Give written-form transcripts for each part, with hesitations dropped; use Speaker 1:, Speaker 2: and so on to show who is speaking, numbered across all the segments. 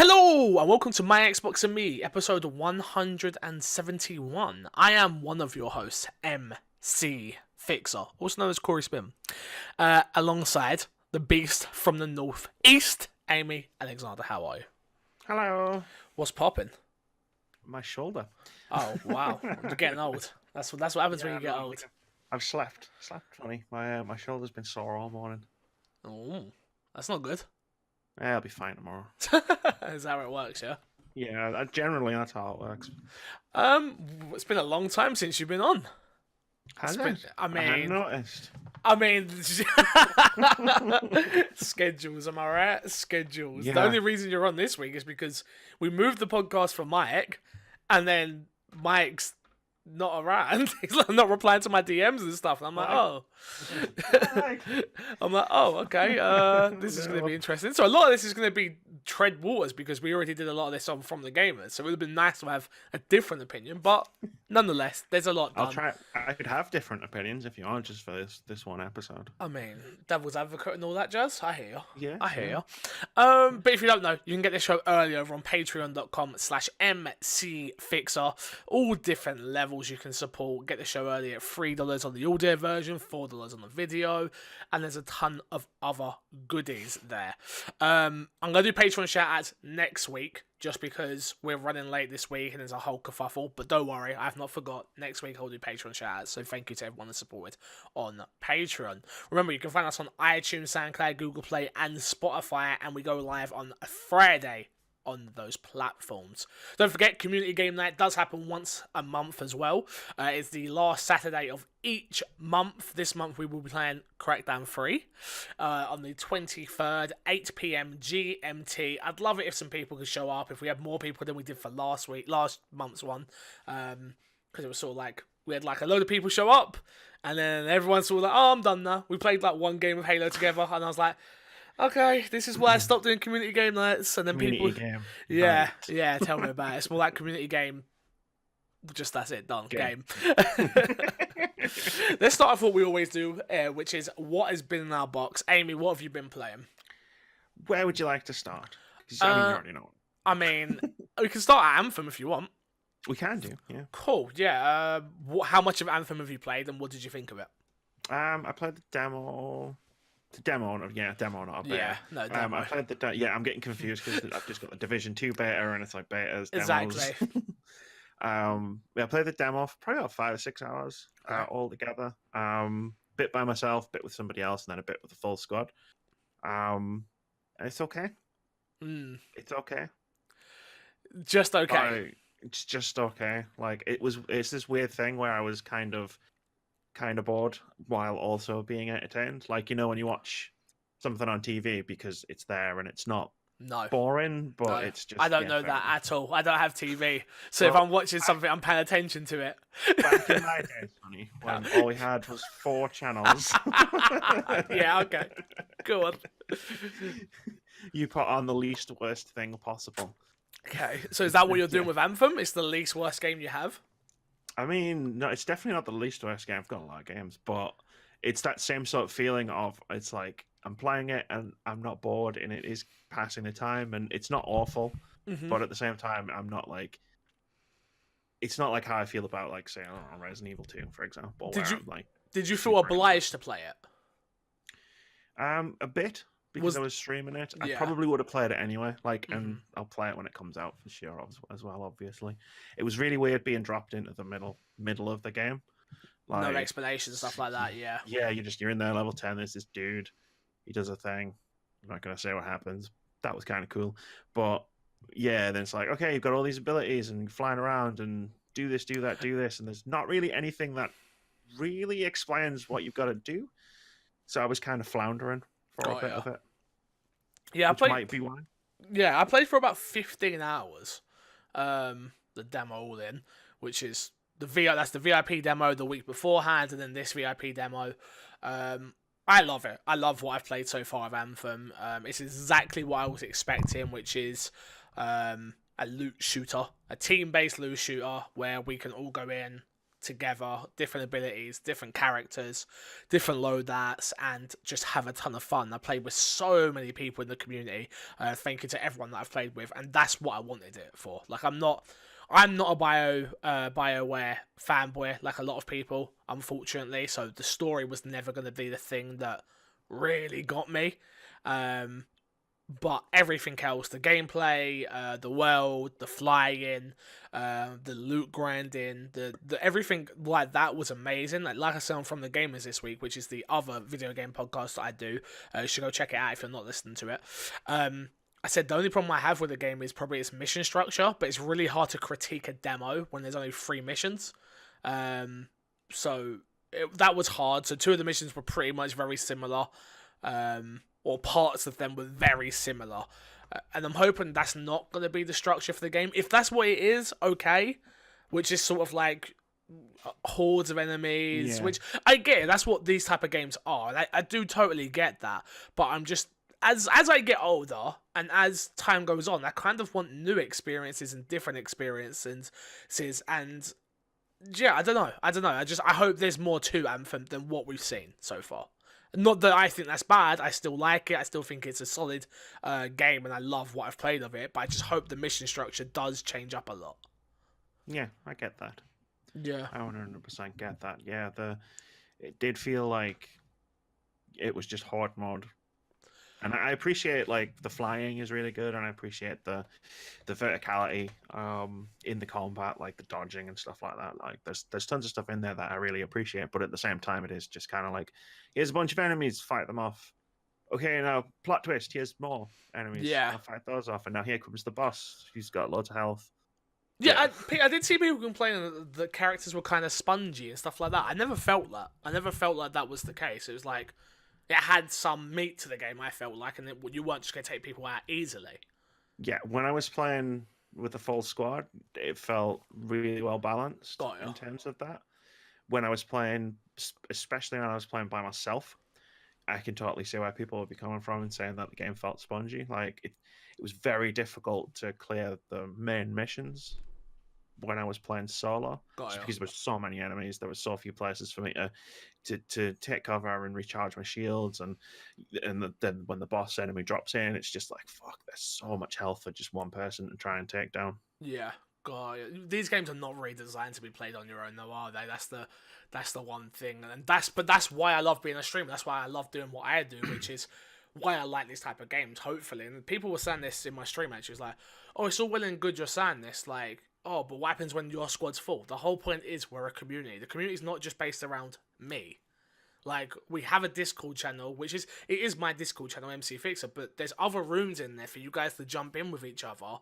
Speaker 1: Hello and welcome to My Xbox and Me, episode 171. I am one of your hosts, MC Fixer, also known as Corey Spin, alongside the beast from the northeast, Amy Alexander. How are you?
Speaker 2: Hello.
Speaker 1: What's popping?
Speaker 2: My shoulder.
Speaker 1: Oh wow, you're getting old. That's what happens when you get old.
Speaker 2: I've slept funny. My shoulder's been sore all morning.
Speaker 1: Oh, that's not good.
Speaker 2: Yeah, I'll be fine tomorrow.
Speaker 1: Is that how it works? Yeah.
Speaker 2: Yeah, generally that's how it works.
Speaker 1: It's been a long time since you've been on.
Speaker 2: Has it? I hadn't noticed.
Speaker 1: Schedules, am I right? Schedules.
Speaker 2: Yeah.
Speaker 1: The only reason you're on this week is because we moved the podcast for Mike, and then Mike's not around. He's not replying to my DMs and stuff. And I'm like, okay. This is going to be interesting. So a lot of this is going to be tread waters because we already did a lot of this on From the Gamers. So it would have been nice to have a different opinion, but nonetheless, there's a lot done.
Speaker 2: I'll try. I could have different opinions if you want, just for this one episode.
Speaker 1: I mean, devil's advocate and all that jazz. I hear you.
Speaker 2: Yeah,
Speaker 1: I hear you. But if you don't know, you can get this show early over on patreon.com/mcfixer. All different levels you can support. Get the show early at $3 on the audio version, $4 on the video, and there's a ton of other goodies there. I'm going to do Patreon shout-outs next week, just because we're running late this week and there's a whole kerfuffle. But don't worry, I have not forgot. Next week I'll do Patreon shout-outs. So thank you to everyone that supported on Patreon. Remember, you can find us on iTunes, SoundCloud, Google Play, and Spotify. And we go live on a Friday on those platforms. Don't forget, Community Game Night does happen once a month as well. It's the last Saturday of each month. This month we will be playing Crackdown 3 on the 23rd, 8 PM GMT. I'd love it if some people could show up, if we had more people than we did for last month's one, because it was sort of like we had like a load of people show up and then everyone's sort of like, oh, I'm done now. We played like one game of Halo together and I was like, okay, this is why I stopped doing community game nights, and then
Speaker 2: Game.
Speaker 1: yeah, tell me about it. It's more like community game. Just that's it, done. Game. Let's start off what we always do, which is what has been in our box. Amy, what have you been playing?
Speaker 2: Where would you like to start? 'Cause, I mean, you already know.
Speaker 1: I mean, we can start at Anthem if you want.
Speaker 2: We can do, yeah.
Speaker 1: Cool, yeah. How much of Anthem have you played, and what did you think of it?
Speaker 2: I played the demo. Demo, not a beta.
Speaker 1: Yeah, no, demo.
Speaker 2: I played the I'm getting confused because I've just got the Division 2 beta and it's like betas, demos.
Speaker 1: Exactly.
Speaker 2: I played the demo for probably about 5 or 6 hours all together. Bit by myself, bit with somebody else, and then a bit with the full squad. And it's okay. It's okay.
Speaker 1: Just okay.
Speaker 2: It's just okay. Like it's this weird thing where I was kind of bored while also being entertained. Like, you know, when you watch something on TV because it's there and it's not boring, but it's just...
Speaker 1: I don't know that at all. I don't have TV. So if I'm watching something, I'm paying attention to it.
Speaker 2: Back in my days, honey, when all we had was 4 channels.
Speaker 1: Yeah, okay. Go on.
Speaker 2: You put on the least worst thing possible.
Speaker 1: Okay, so is that what you're doing with Anthem? It's the least worst game you have?
Speaker 2: I mean, no, it's definitely not the least worst game. I've got a lot of games, but it's that same sort of feeling of it's like I'm playing it and I'm not bored and it is passing the time and it's not awful, but at the same time, I'm not like... It's not like how I feel about, like, say, Resident Evil 2, for example.
Speaker 1: Did you feel obliged to play it?
Speaker 2: A bit. Because I was streaming it.
Speaker 1: Yeah.
Speaker 2: I probably would have played it anyway. And I'll play it when it comes out for sure as well, obviously. It was really weird being dropped into the middle of the game.
Speaker 1: No explanation, stuff like that, yeah.
Speaker 2: Yeah, you're in there, level 10, there's this dude. He does a thing. I'm not going to say what happens. That was kind of cool. But, yeah, then it's like, okay, you've got all these abilities and flying around and do this, do that, do this. And there's not really anything that really explains what you've got to do. So I was kind of floundering for a bit of it.
Speaker 1: Yeah,
Speaker 2: might be why.
Speaker 1: Yeah, I played for about 15 hours. The demo all in, which is that's the VIP demo the week beforehand, and then this VIP demo. I love it. I love what I've played so far of Anthem. It's exactly what I was expecting, which is a loot shooter, a team-based loot shooter where we can all go in, together, different abilities, different characters, different loadouts, and just have a ton of fun. I played with so many people in the community. Thank you to everyone that I've played with, and that's what I wanted it for. Like, I'm not a BioWare fanboy like a lot of people, unfortunately. So the story was never going to be the thing that really got me. But everything else, the gameplay, the world, the flying, the loot grinding, the everything like that was amazing. Like I said, I'm from the Gamers this week, which is the other video game podcast that I do. You should go check it out if you're not listening to it. I said the only problem I have with the game is probably its mission structure, but it's really hard to critique a demo when there's only 3 missions. That was hard. So 2 of the missions were pretty much very similar. Or parts of them were very similar. And I'm hoping that's not going to be the structure for the game. If that's what it is, okay. Which is sort of like hordes of enemies, which I get. That's what these type of games are. And I do totally get that. But I'm just, as I get older and as time goes on, I kind of want new experiences and different experiences. And yeah, I don't know. I hope there's more to Anthem than what we've seen so far. Not that I think that's bad. I still like it. I still think it's a solid game, and I love what I've played of it. But I just hope the mission structure does change up a lot.
Speaker 2: Yeah, I get that.
Speaker 1: Yeah,
Speaker 2: I 100% get that. Yeah, it did feel like it was just hard mode, and I appreciate like the flying is really good, and I appreciate the verticality in the combat, like the dodging and stuff like that. Like there's tons of stuff in there that I really appreciate, but at the same time, it is just kind of like, here's a bunch of enemies, fight them off. Okay, now plot twist, here's more enemies.
Speaker 1: Yeah,
Speaker 2: I'll fight those off, and now here comes the boss. He's got loads of health.
Speaker 1: Yeah, I did see people complaining that the characters were kind of spongy and stuff like that. I never felt that. I never felt like that was the case. It was like, it had some meat to the game, I felt like, and you weren't just going to take people out easily.
Speaker 2: Yeah, when I was playing with the full squad, it felt really well balanced in terms of that. When I was playing, especially when I was playing by myself, I can totally see where people would be coming from and saying that the game felt spongy. Like, it was very difficult to clear the main missions when I was playing solo, just because there were so many enemies. There were so few places for me to take cover and recharge my shields, and then when the boss enemy drops in, it's just like, fuck, there's so much health for just one person to try and take down.
Speaker 1: Yeah, God, these games are not really designed to be played on your own, though, are they? That's the one thing, and that's why I love being a streamer. That's why I love doing what I do, which is why I like these type of games. Hopefully, and people were saying this in my stream actually, was like, oh, it's all well and good you're saying this, like, oh, but what happens when your squad's full? The whole point is we're a community. The community is not just based around me. Like, we have a Discord channel, it is my Discord channel, XoB Fixer, but there's other rooms in there for you guys to jump in with each other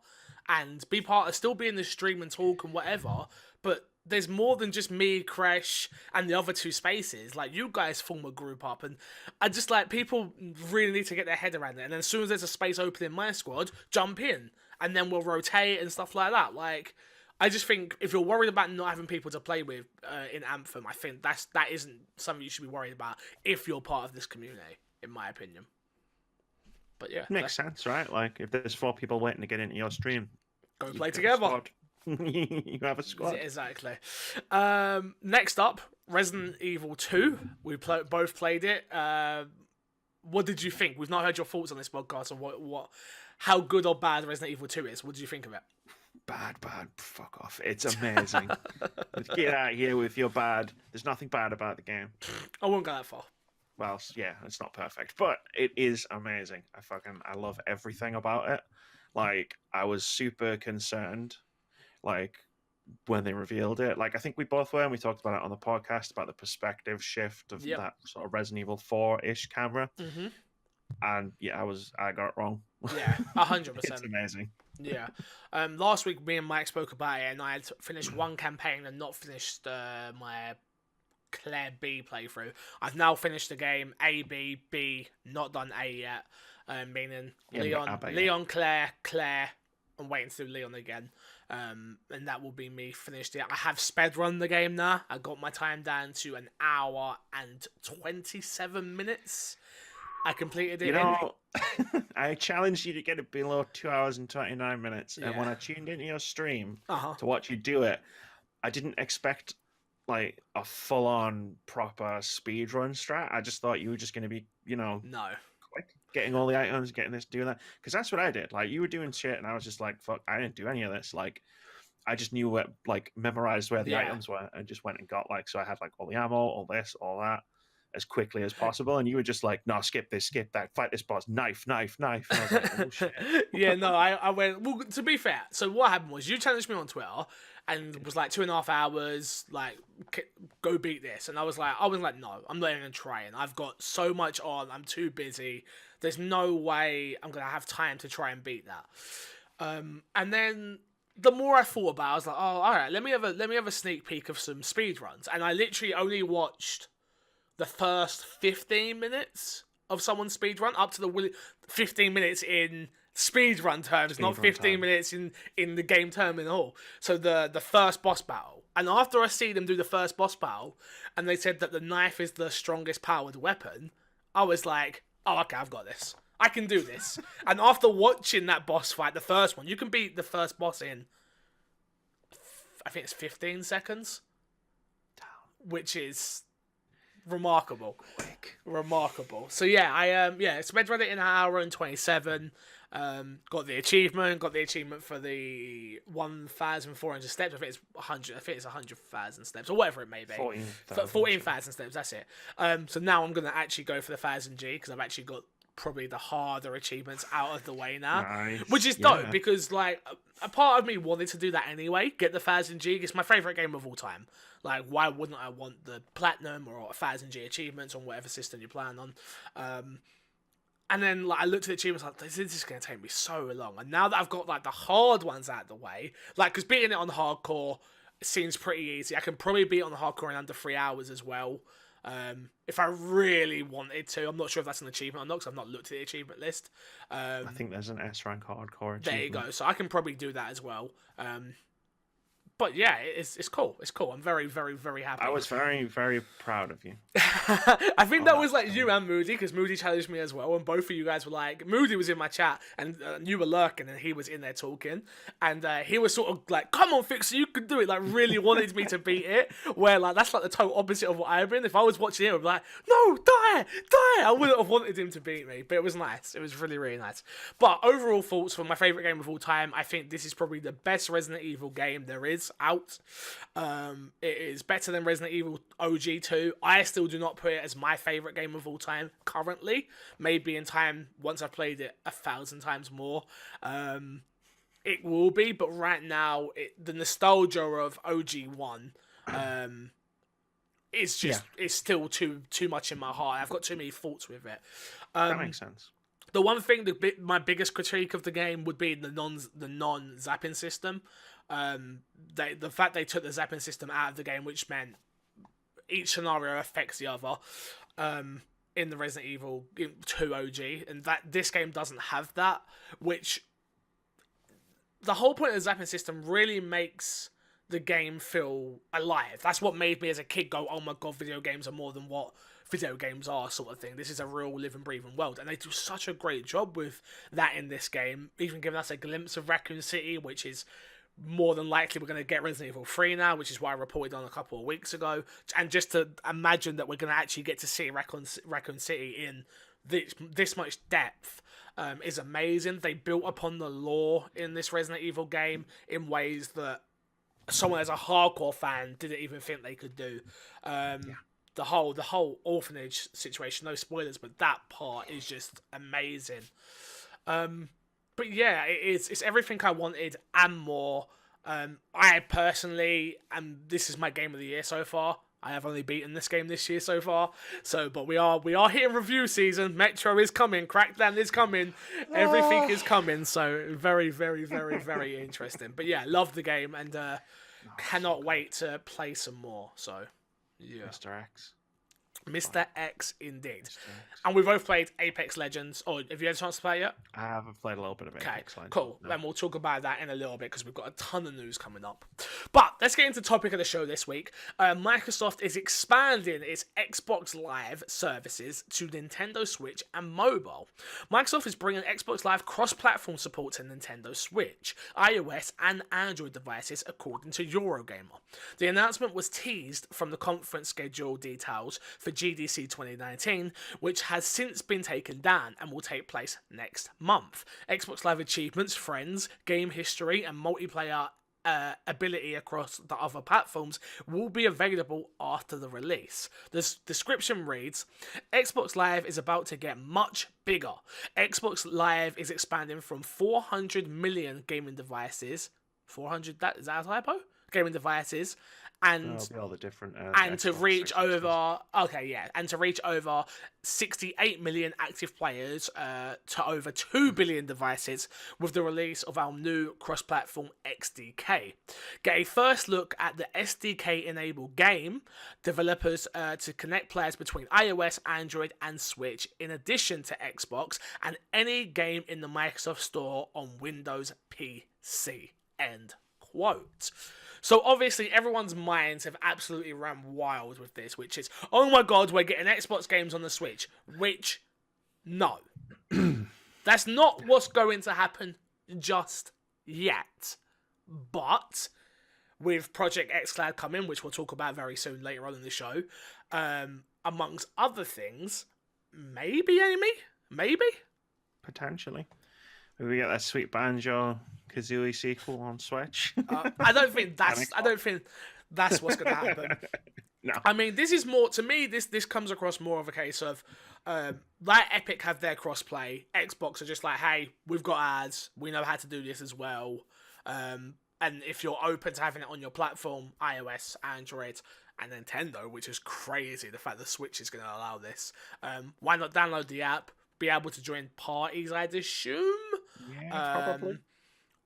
Speaker 1: and be still be in the stream and talk and whatever, but there's more than just me, Crash, and the other 2 spaces. Like, you guys form a group up, and I just, like, people really need to get their head around it, and then as soon as there's a space open in my squad, jump in, and then we'll rotate and stuff like that. Like, I just think if you're worried about not having people to play with in Anthem, I think that isn't something you should be worried about if you're part of this community, in my opinion. But yeah,
Speaker 2: makes sense, right? Like, if there's 4 people waiting to get into your stream,
Speaker 1: go play together.
Speaker 2: You have a squad.
Speaker 1: Exactly. Next up, Resident Evil 2. We both played it. What did you think? We've not heard your thoughts on this podcast on how good or bad Resident Evil 2 is. What did you think of it?
Speaker 2: Bad, fuck off. It's amazing. Get out of here with your bad. There's nothing bad about the game.
Speaker 1: I won't go that far.
Speaker 2: Well, yeah, it's not perfect, but it is amazing. I love everything about it. Like, I was super concerned, like, when they revealed it. Like, I think we both were, and we talked about it on the podcast, about the perspective shift of that sort of Resident Evil 4-ish camera.
Speaker 1: Mm-hmm.
Speaker 2: And yeah, I got it wrong.
Speaker 1: Yeah, 100%.
Speaker 2: It's amazing.
Speaker 1: Yeah. Last week, me and Mike spoke about it, and I had finished one campaign and not finished my Claire B playthrough. I've now finished the game A, B, not done A yet. Meaning Leon, Claire. I'm waiting to do Leon again. And that will be me finished it. I have sped run the game now. I got my time down to 1 hour and 27 minutes. I completed it.
Speaker 2: You know, I challenged you to get it below 2 hours and 29 minutes. And when I tuned into your stream to watch you do it, I didn't expect like a full-on proper speed run strat. I just thought you were just going to be,
Speaker 1: No.
Speaker 2: quick, getting all the items, getting this, doing that. Because that's what I did. Like, you were doing shit, and I was just like, fuck, I didn't do any of this. Like, I just knew what, like, memorized where the
Speaker 1: Yeah.
Speaker 2: items were, and just went and got, like, so I had, like, all the ammo, all this, all that, as quickly as possible. And you were just like, no, skip this, skip that, fight this boss, knife, knife, knife. And I was like, oh shit.
Speaker 1: Yeah, no, I went. Well, to be fair, so what happened was you challenged me on Twitter and was like 2.5 hours, like go beat this, and I was like, no, I'm not even trying. I've got so much on. I'm too busy. There's no way I'm gonna have time to try and beat that. And then the more I thought about it, I was like, oh, all right, let me have a sneak peek of some speed runs, and I literally only watched the first 15 minutes of someone's speedrun, up to the 15 minutes in speedrun terms, not 15 minutes in the game terminal. So the first boss battle. And after I see them do the first boss battle, and they said that the knife is the strongest powered weapon, I was like, oh, okay, I've got this. I can do this. And after watching that boss fight, the first one, you can beat the first boss in, I think it's 15 seconds, which is remarkable. Remarkable. So yeah, I speedrun it in an hour and 27. Got the achievement for the 1,400 steps. I think it's 100. I think it's 100,000 steps or whatever it may be. 14,000 steps. That's it. So now I'm gonna actually go for the 1,000G because I've actually got probably the harder achievements out of the way now,
Speaker 2: nice.
Speaker 1: Which is dope because like a part of me wanted to do that anyway. Get the 1,000G. It's my favorite game of all time. Like, why wouldn't I want the platinum or 1,000G achievements on whatever system you plan on? And then like I looked at the achievements, like this is going to take me so long. And now that I've got like the hard ones out of the way, like because beating it on hardcore seems pretty easy. I can probably beat it on hardcore in under 3 hours as well. If I really wanted to. I'm not sure if that's an achievement or not because I've not looked at the achievement list.
Speaker 2: I think there's an S rank hardcore achievement.
Speaker 1: There you go. So I can probably do that as well. But yeah, it's cool. It's cool. I'm very, very, very happy.
Speaker 2: I was very, very proud of you.
Speaker 1: I think that was like you and Moody, because Moody challenged me as well, and both of you guys were like, Moody was in my chat, and you were lurking, and he was in there talking, and he was sort of like, come on, Fixer, you can do it, like really wanted me to beat it, where like that's like the total opposite of what I've been. If I was watching him, I'd be like, no, die! I wouldn't have wanted him to beat me, but it was nice. It was really, really nice. But overall thoughts for my favourite game of all time, I think this is probably the best Resident Evil game there is out. It is better than Resident Evil OG 2. I still do not put it as my favourite game of all time currently. Maybe in time, once I've played it 1,000 times more, it will be. But right now, the nostalgia of OG 1 is just it's still too much in my heart. I've got too many thoughts with it.
Speaker 2: That makes sense.
Speaker 1: The one thing, my biggest critique of the game would be the non-zapping system. The fact they took the zapping system out of the game, which meant each scenario affects the other. In the Resident Evil 2 OG, and that this game doesn't have that, which the whole point of the zapping system really makes the game feel alive. That's what made me as a kid go, oh my god, video games are more than what video games are, sort of thing. This is a real living, breathing world, and they do such a great job with that in this game, even giving us a glimpse of Raccoon City, which is more than likely we're going to get Resident Evil 3 now, which is why I reported on a couple of weeks ago, and just to imagine that we're going to actually get to see Raccoon City in this much depth is amazing. They built upon the lore in this Resident Evil game in ways that someone as a hardcore fan didn't even think they could do. The whole orphanage situation, no spoilers, but that part is just amazing. But yeah, it's everything I wanted and more. I personally, and this is my game of the year so far. I have only beaten this game this year so far. But we are hitting review season. Metro is coming. Crackdown is coming. Everything is coming. So very, very, very, very interesting. But yeah, love the game and cannot wait to play some more. So yeah,
Speaker 2: Mr. X.
Speaker 1: Mr. X, indeed. And we both played Apex Legends. Or have you had a chance to play it yet?
Speaker 2: I have played a little bit of Apex Legends.
Speaker 1: Cool. Then we'll talk about that in a little bit because we've got a ton of news coming up. But let's get into the topic of the show this week. Microsoft is expanding its Xbox Live services to Nintendo Switch and mobile. Microsoft is bringing Xbox Live cross-platform support to Nintendo Switch, iOS, and Android devices, according to Eurogamer. The announcement was teased from the conference schedule details for GDC 2019, which has since been taken down and will take place next month. Xbox Live achievements, friends, game history, and multiplayer ability across the other platforms will be available after the release. The description reads, Xbox Live is about to get much bigger. Xbox Live is expanding from 400 million gaming devices. 400, is that a typo? Gaming devices. And
Speaker 2: all the different
Speaker 1: and to reach over 68 million active players to over 2 billion devices with the release of our new cross-platform XDK. Get a first look at the SDK-enabled game developers to connect players between iOS, Android, and Switch, in addition to Xbox and any game in the Microsoft Store on Windows PC. End quote. So obviously everyone's minds have absolutely ran wild with this, which is, oh my god, we're getting Xbox games on the Switch. Which, no. That's not what's going to happen just yet. But with Project xCloud coming, which we'll talk about very soon later on in the show, amongst other things, maybe, Amy? Maybe?
Speaker 2: Potentially. Maybe we get that sweet Banjo Kazooie sequel on Switch.
Speaker 1: I don't think that's what's going to happen.
Speaker 2: No.
Speaker 1: I mean, this is more, to me, this comes across more of a case of, like Epic have their crossplay, Xbox are just like, hey, we've got ads, we know how to do this as well, and if you're open to having it on your platform, iOS, Android, and Nintendo, which is crazy, the fact the Switch is going to allow this, why not download the app, be able to join parties, I'd assume?
Speaker 2: Yeah, probably.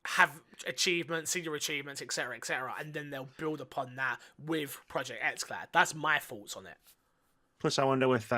Speaker 1: Have achievements, see your achievements, etc., and then they'll build upon that with Project xCloud. That's my thoughts on it.
Speaker 2: Plus, I wonder with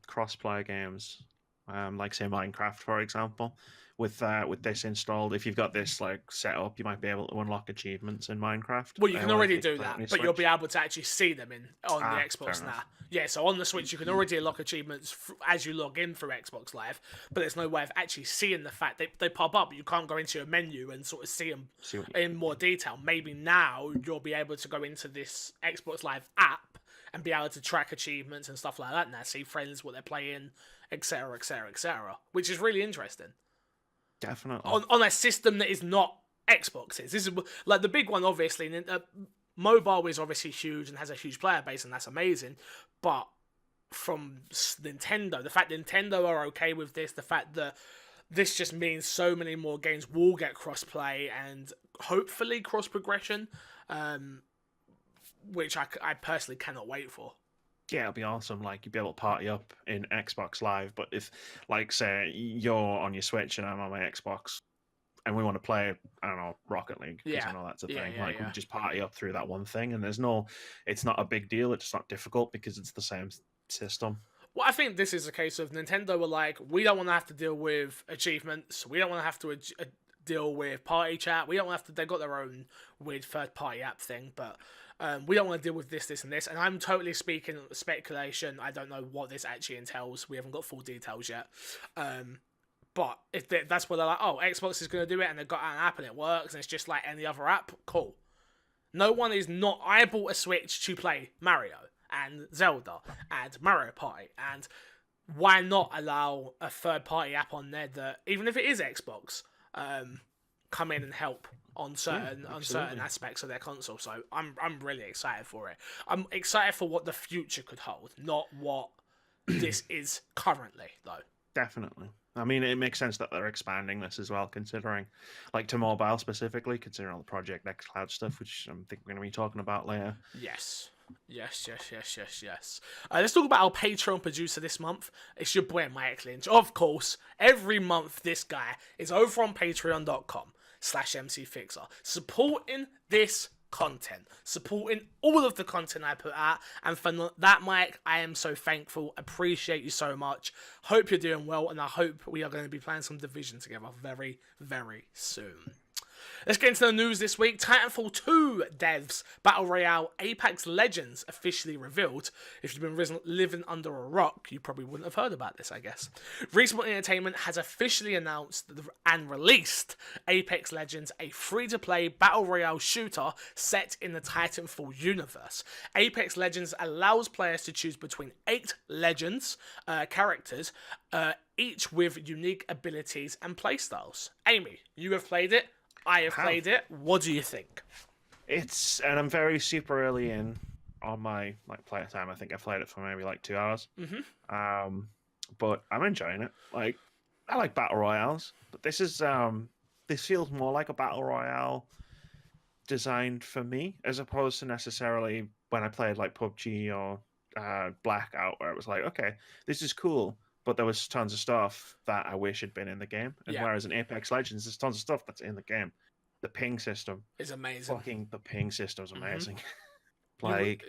Speaker 2: cross-player games, like say Minecraft, for example, with this installed, if you've got this like set up, you might be able to unlock achievements in Minecraft.
Speaker 1: Well, you can already do that, but you'll be able to actually see them on the Xbox now. Yeah, so on the Switch, you can already unlock achievements as you log in through Xbox Live, but there's no way of actually seeing the fact they pop up, but you can't go into your menu and sort of see them in more detail. Maybe now you'll be able to go into this Xbox Live app and be able to track achievements and stuff like that now, see friends, what they're playing, etc., which is really interesting.
Speaker 2: Definitely.
Speaker 1: On a system that is not Xbox's. This is like the big one, obviously. Mobile is obviously huge and has a huge player base, and that's amazing. But from Nintendo, the fact that Nintendo are okay with this, the fact that this just means so many more games will get cross-play and hopefully cross-progression, which I personally cannot wait for.
Speaker 2: Yeah, it'll be awesome. Like, you'd be able to party up in Xbox Live, but if, like, say, you're on your Switch and I'm on my Xbox, and we want to play, I don't know, Rocket League, because I know that's a thing. We just party up through that one thing, and it's not a big deal. It's not difficult because it's the same system.
Speaker 1: Well, I think this is a case of Nintendo were like, we don't want to have to deal with achievements. We don't want to have to deal with party chat. We don't have to. They've got their own weird third-party app thing, but. We don't want to deal with this, and this. And I'm totally speaking speculation. I don't know what this actually entails. We haven't got full details yet. But if that's what they're like, oh, Xbox is going to do it, and they've got an app and it works, and it's just like any other app, cool. No one is not... I bought a Switch to play Mario and Zelda and Mario Party, and why not allow a third-party app on there that, even if it is Xbox, come in and help on certain aspects of their console. So I'm really excited for it. I'm excited for what the future could hold, not what this is currently, though.
Speaker 2: Definitely. I mean, it makes sense that they're expanding this as well, considering, like, to mobile specifically, considering all the Project xCloud stuff, which I think we're going to be talking about later.
Speaker 1: Yes. Let's talk about our Patreon producer this month. It's your boy, Mike Lynch. Of course, every month this guy is over on patreon.com/MCFixer, supporting this content, supporting all of the content I put out, and for that, Mike, I am so thankful. Appreciate you so much. Hope you're doing well, and I hope we are going to be playing some Division together very, very soon. Let's get into the news this week. Titanfall 2 devs Battle Royale Apex Legends officially revealed. If you've been living under a rock, you probably wouldn't have heard about this, I guess. Respawn Entertainment has officially announced and released Apex Legends, a free-to-play Battle Royale shooter set in the Titanfall universe. Apex Legends allows players to choose between 8 Legends characters, each with unique abilities and playstyles. Amy, you have played it. I have played it. What do you think?
Speaker 2: And I'm very super early in on my player time. I think I played it for maybe 2 hours. But I'm enjoying it. I like battle royales, but this feels more like a battle royale designed for me, as opposed to necessarily when I played PUBG or Blackout, where it was okay, this is cool, but there was tons of stuff that I wish had been in the game. And whereas in Apex Legends, there's tons of stuff that's in the game. The ping system
Speaker 1: is amazing.
Speaker 2: The ping system's amazing.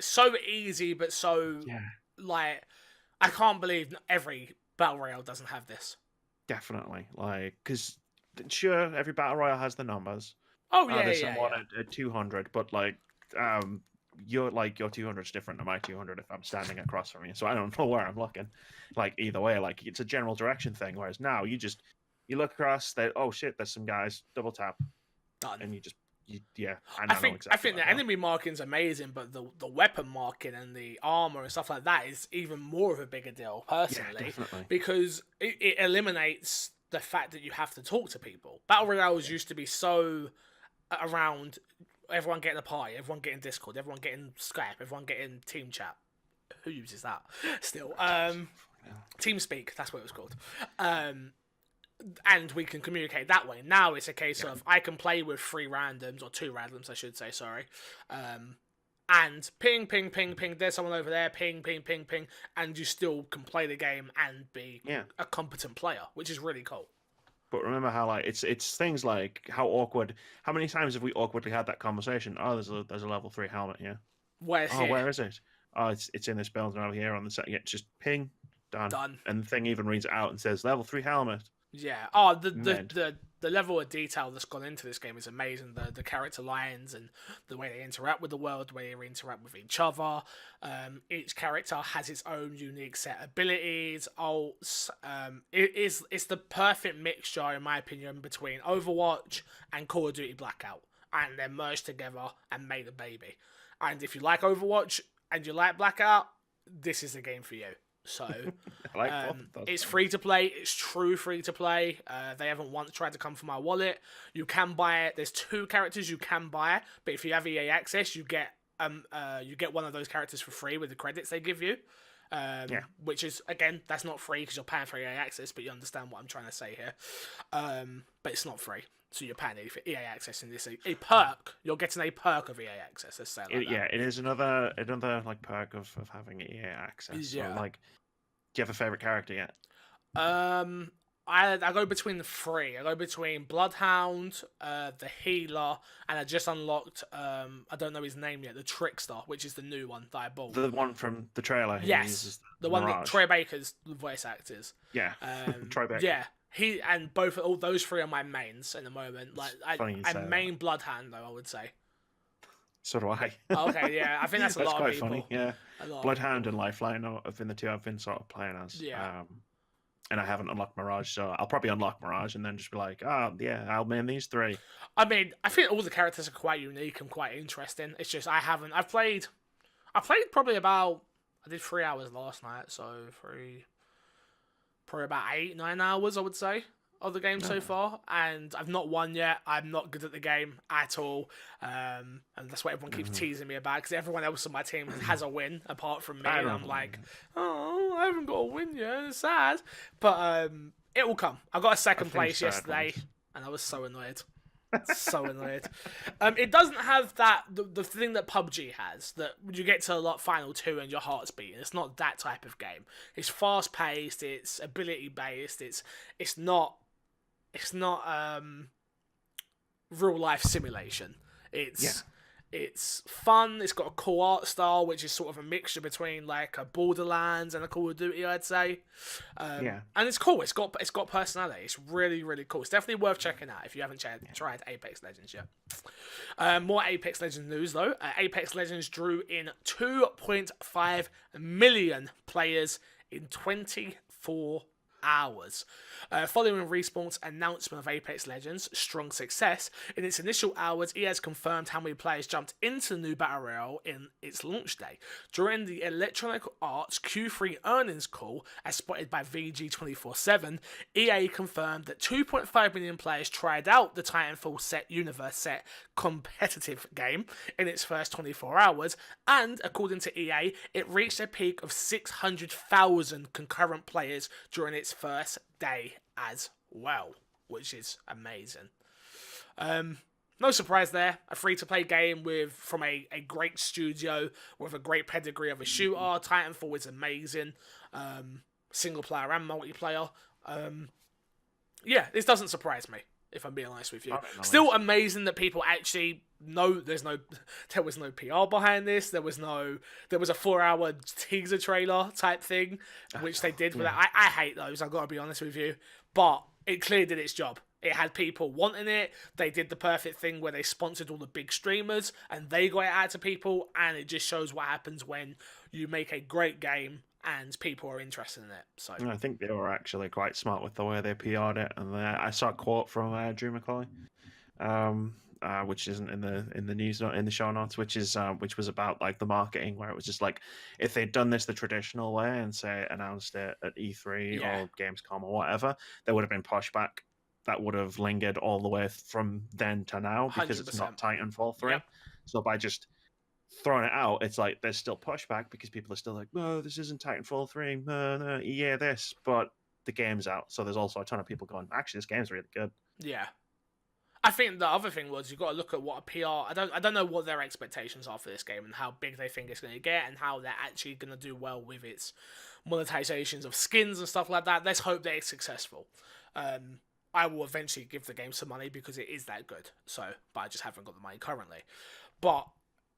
Speaker 1: So easy, but so I can't believe every battle royale doesn't have this.
Speaker 2: Definitely, because sure, every battle royale has the numbers.
Speaker 1: Oh
Speaker 2: there's someone at 200, but your 200 is different to my 200 if I'm standing across from you, so I don't know where I'm looking. Either way, it's a general direction thing. Whereas now you look across, oh shit, there's some guys, double tap,
Speaker 1: done,
Speaker 2: and
Speaker 1: I think the enemy marking is amazing, but the weapon marking and the armor and stuff like that is even more of a bigger deal personally, because it eliminates the fact that you have to talk to people. Battle royales used to be so around everyone getting a party, everyone getting Discord, everyone getting Skype, everyone getting Team Chat. Who uses that still? TeamSpeak, that's what it was called. And we can communicate that way. Now it's a case of I can play with 3 randoms, or 2 randoms, I should say, sorry. And ping, ping, ping, ping, there's someone over there, ping, ping, ping, ping, and you still can play the game and be a competent player, which is really cool.
Speaker 2: But remember how it's things like how many times have we awkwardly had that conversation? Oh, there's a level 3 helmet here.
Speaker 1: Where
Speaker 2: is it? Oh, it's in this building over here on the set. Yeah, just ping, done. And the thing even reads it out and says level 3 helmet.
Speaker 1: Yeah. Oh, the level of detail that's gone into this game is amazing. The character lines and the way they interact with the world, the way they interact with each other. Each character has its own unique set of abilities. It's the perfect mixture, in my opinion, between Overwatch and Call of Duty Blackout, and they're merged together and made a baby. And if you like Overwatch and you like Blackout, this is the game for you. So it's free to play. It's true free to play. They haven't once tried to come for my wallet. You can buy it. There's 2 characters you can buy, but if you have EA access, you get one of those characters for free with the credits they give you. Which is, again, that's not free because you're paying for EA access, but you understand what I'm trying to say here. But it's not free, so you're paying for EA access, and this a perk. You're getting a perk of EA access. Let's say
Speaker 2: it is another perk of having EA access.
Speaker 1: Yeah.
Speaker 2: So, do you have a favorite character yet?
Speaker 1: I go between the 3. I go between Bloodhound, the Healer, and I just unlocked, I don't know his name yet, the Trickster, which is the new one that I bought.
Speaker 2: The one from the trailer.
Speaker 1: Yes, the one that Troy Baker's voice actors.
Speaker 2: Yeah, Troy Baker.
Speaker 1: Yeah, all those 3 are my mains at the moment. I main Bloodhound though, I would say.
Speaker 2: So do I.
Speaker 1: Okay, yeah, I think that's a lot
Speaker 2: quite
Speaker 1: of people.
Speaker 2: Funny, yeah. Bloodhound and Lifeline have been the 2 I've been sort of playing as.
Speaker 1: Yeah.
Speaker 2: And I haven't unlocked Mirage, so I'll probably unlock Mirage and then just be like, I'll main these 3.
Speaker 1: I mean, I think all the characters are quite unique and quite interesting. It's just I played probably about, I did 3 hours last night, so probably about 8-9 hours, I would say, of the game so far, and I've not won yet. I'm not good at the game at all, and that's what everyone keeps teasing me about, because everyone else on my team has a win apart from me, and I'm like, oh, I haven't got a win yet. It's sad, but it will come. I got a second place yesterday, and I was so annoyed. So annoyed. It doesn't have the thing that PUBG has, that you get to final 2 and your heart's beating. It's not that type of game. It's fast paced. It's ability based. It's not real life simulation. It's It's fun. It's got a cool art style, which is sort of a mixture between like a Borderlands and a Call of Duty, I'd say.
Speaker 2: Yeah.
Speaker 1: And it's cool. It's got personality. It's really, really cool. It's definitely worth checking out if you haven't tried Apex Legends yet. More Apex Legends news though. Apex Legends drew in 2.5 million players in 24 hours. Following Respawn's announcement of Apex Legends' strong success, in its initial hours, EA has confirmed how many players jumped into the new Battle Royale in its launch day. During the Electronic Arts Q3 earnings call, as spotted by VG247, EA confirmed that 2.5 million players tried out the Titanfall universe set competitive game in its first 24 hours, and according to EA, it reached a peak of 600,000 concurrent players during its first day as well, which is amazing. No surprise there. A free-to-play game from a great studio with a great pedigree of a shooter. Titanfall is amazing. Single player and multiplayer. Yeah, this doesn't surprise me, if I'm being honest with you. Still amazing that people actually know there was no PR behind this. There was a 4-hour teaser trailer type thing, which they did with that. I hate those, I've got to be honest with you. But it clearly did its job. It had people wanting it. They did the perfect thing where they sponsored all the big streamers and they got it out to people, and it just shows what happens when you make a great game and people are interested in it. So
Speaker 2: I think they were actually quite smart with the way they PR'd it. And I saw a quote from Drew McCauley, which isn't in the news, not in the show notes, which was about like the marketing, where it was just like, if they'd done this the traditional way and say announced it at E3 or Gamescom or whatever, there would have been pushback that would have lingered all the way from then to now, because
Speaker 1: 100%.
Speaker 2: it's not Titanfall 3.
Speaker 1: Yep.
Speaker 2: So by just throwing it out, it's like there's still pushback because people are still like, no, this isn't Titanfall 3, no, EA this, but the game's out. So there's also a ton of people going, actually, this game's really good.
Speaker 1: Yeah. I think the other thing was, you've got to look at what a PR... I don't know what their expectations are for this game and how big they think it's going to get and how they're actually going to do well with its monetizations of skins and stuff like that. Let's hope that it's successful. I will eventually give the game some money because it is that good. But I just haven't got the money currently. But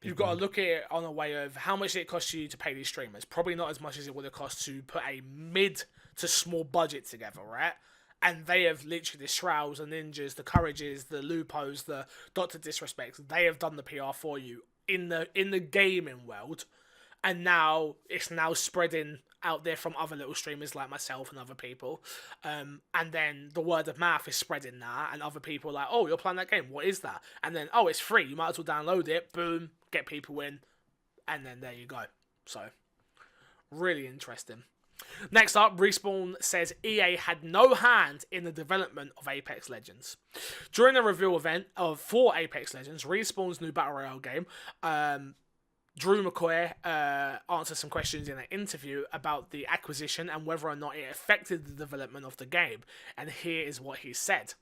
Speaker 1: you've got to look at it on a way of how much it costs you to pay these streamers. Probably not as much as it would have cost to put a mid to small budget together, right? And they have literally, the Shrouds, the Ninjas, the Courages, the Lupos, the Dr. Disrespects, they have done the PR for you in the gaming world. And now it's now spreading out there from other little streamers like myself and other people. And then the word of mouth is spreading now, and other people are like, oh, you're playing that game, what is that? And then, oh, it's free, you might as well download it, boom, get people in, and then there you go. So, really interesting. Next up, Respawn says EA had no hand in the development of Apex Legends. During the reveal event for Apex Legends, Respawn's new Battle Royale game, Drew McCoy answered some questions in an interview about the acquisition and whether or not it affected the development of the game. And here is what he said.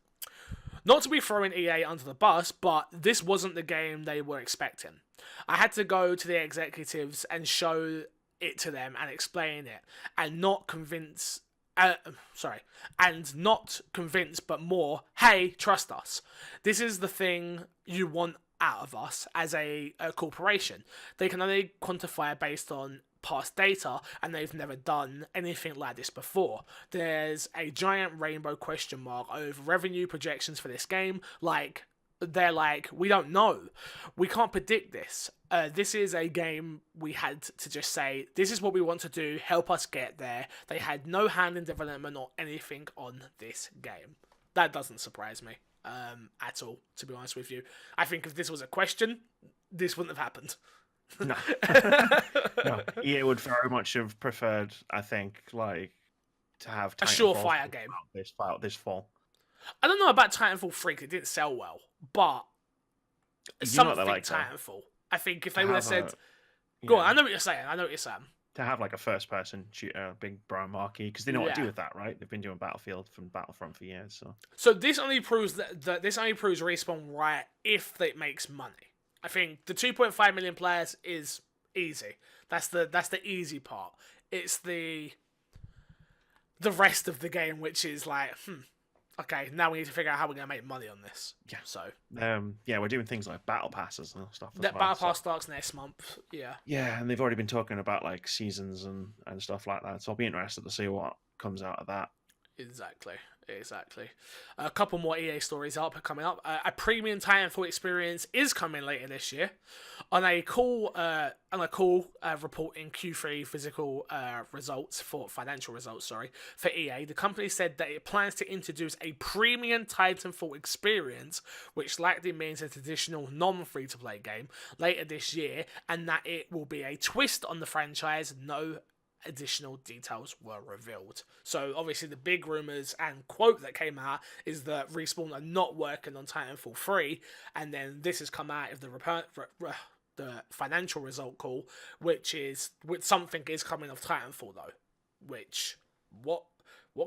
Speaker 1: Not to be throwing EA under the bus, but this wasn't the game they were expecting. I had to go to the executives and show it to them and explain it, and not convince... not convince, but more, hey, trust us. This is the thing you want out of us as a corporation. They can only quantify based on past data, and they've never done anything like this before. There's a giant rainbow question mark over revenue projections for this game. They're like, we don't know. We can't predict this. This is a game we had to just say, this is what we want to do, help us get there. They had no hand in development or anything on this game. That doesn't surprise me at all, to be honest with you. I think if this was a question, this wouldn't have happened.
Speaker 2: No. No. EA would very much have preferred, I think, to have
Speaker 1: a surefire game.
Speaker 2: This fall.
Speaker 1: I don't know about Titanfall 3, 'cause it didn't sell well, but something Titanfall. I think if they would have said... Go on, I know what you're saying.
Speaker 2: To have a first-person shooter, big brown marquee, because they know what to do with that, right? They've been doing Battlefront for years.
Speaker 1: So this only proves this only proves Respawn right if it makes money. I think the 2.5 million players is easy. That's the easy part. It's the rest of the game, which is Okay, now we need to figure out how we're going to make money on this.
Speaker 2: Yeah.
Speaker 1: So
Speaker 2: Yeah, we're doing things like battle passes and stuff as
Speaker 1: that
Speaker 2: well.
Speaker 1: Battle Pass starts next month. Yeah.
Speaker 2: Yeah, and they've already been talking about like seasons and stuff like that. So I'll be interested to see what comes out of that.
Speaker 1: Exactly. A couple more EA stories coming up. A premium Titanfall experience is coming later this year. On a cool report in Q3 financial results, for EA, the company said that it plans to introduce a premium Titanfall experience, which likely means a traditional non-free-to-play game later this year, and that it will be a twist on the franchise. No additional details were revealed. So obviously the big rumours and quote that came out is that Respawn are not working on Titanfall 3, and then this has come out of the financial result call, which something is coming of Titanfall though. Which what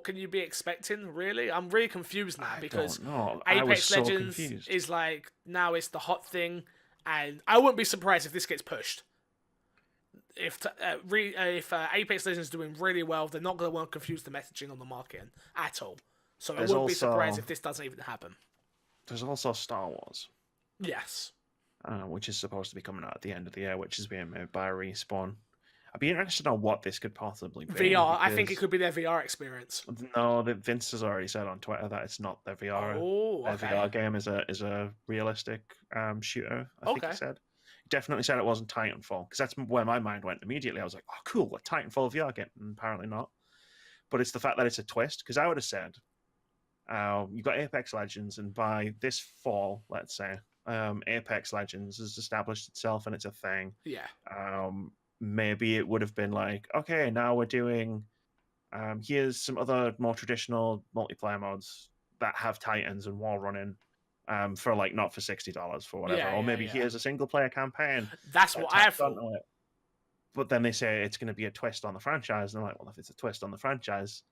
Speaker 1: can you be expecting, really? I'm really confused now because Apex Legends is like, now it's the hot thing, and I wouldn't be surprised if this gets pushed. If Apex Legends is doing really well, they're not going to want to confuse the messaging on the marketing at all. So I wouldn't be surprised if this doesn't even happen.
Speaker 2: There's also Star Wars.
Speaker 1: Yes.
Speaker 2: Which is supposed to be coming out at the end of the year, which is being made by Respawn. I'd be interested on what this could possibly be.
Speaker 1: VR. I think it could be their VR experience.
Speaker 2: No, Vince has already said on Twitter that it's not their VR.
Speaker 1: Oh, okay.
Speaker 2: Their VR game is a realistic shooter, I think he said. Definitely said it wasn't Titanfall, because that's where my mind went immediately. I was like, oh, cool, a Titanfall VR game. And apparently not. But it's the fact that it's a twist, because I would have said, you've got Apex Legends, and by this fall, let's say, Apex Legends has established itself and it's a thing.
Speaker 1: Yeah.
Speaker 2: Maybe it would have been like, okay, now we're doing, here's some other more traditional multiplayer modes that have Titans and wall running. For like not for $60 for whatever, or maybe here's a single player campaign.
Speaker 1: That's what I thought.
Speaker 2: But then they say it's going to be a twist on the franchise, and I'm like, well, if it's a twist on the franchise,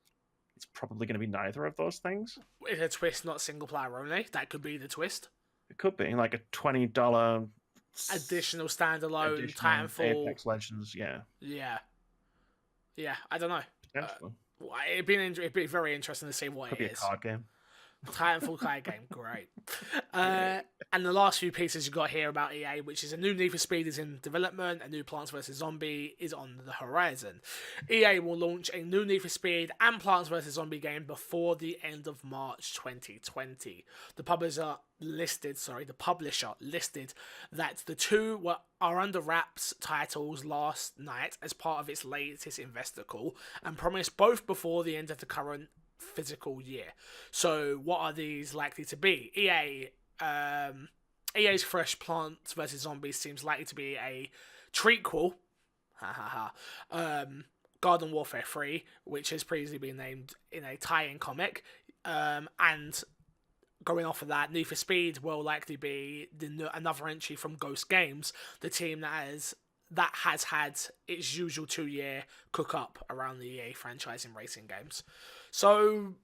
Speaker 2: it's probably going to be neither of those things.
Speaker 1: It's a twist, not single player only. That could be the twist.
Speaker 2: It could be like a $20
Speaker 1: additional standalone Titanfall
Speaker 2: Apex Legends.
Speaker 1: Yeah. I don't know. It'd be very interesting to see what
Speaker 2: could
Speaker 1: it
Speaker 2: be a card game.
Speaker 1: Titanfall card game, great. And the last few pieces you got here about EA, which is a new Need for Speed is in development, a new Plants vs Zombie is on the horizon. EA will launch a new Need for Speed and Plants vs Zombie game before the end of March 2020. The publisher listed that the two are under wraps titles last night as part of its latest investor call, and promised both before the end of the current physical year. So what are these likely to be? EA's fresh Plants vs Zombies seems likely to be a trequel, Garden Warfare 3, which has previously been named in a tie-in comic, and going off of that, Need for Speed will likely be another entry from Ghost Games, the team that has had its usual 2-year cook-up around the EA franchise in racing games. So,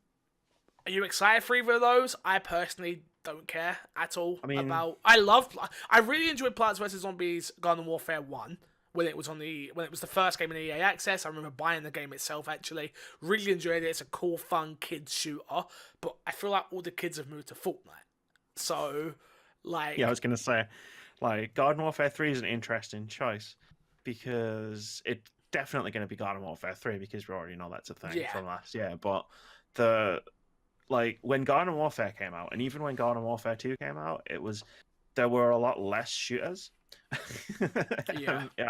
Speaker 1: are you excited for either of those? I personally don't care at all I really enjoyed Plants vs Zombies Garden Warfare 1 when it was the first game in EA Access. I remember buying the game itself, actually. Really enjoyed it. It's a cool, fun kids shooter, but I feel like all the kids have moved to Fortnite. So, like...
Speaker 2: Yeah, I was going to say, like, Garden Warfare 3 is an interesting choice because it's definitely going to be Garden Warfare 3 because we already know that's a thing from last year. But when Garden Warfare came out, and even when Garden Warfare 2 came out, there were a lot less shooters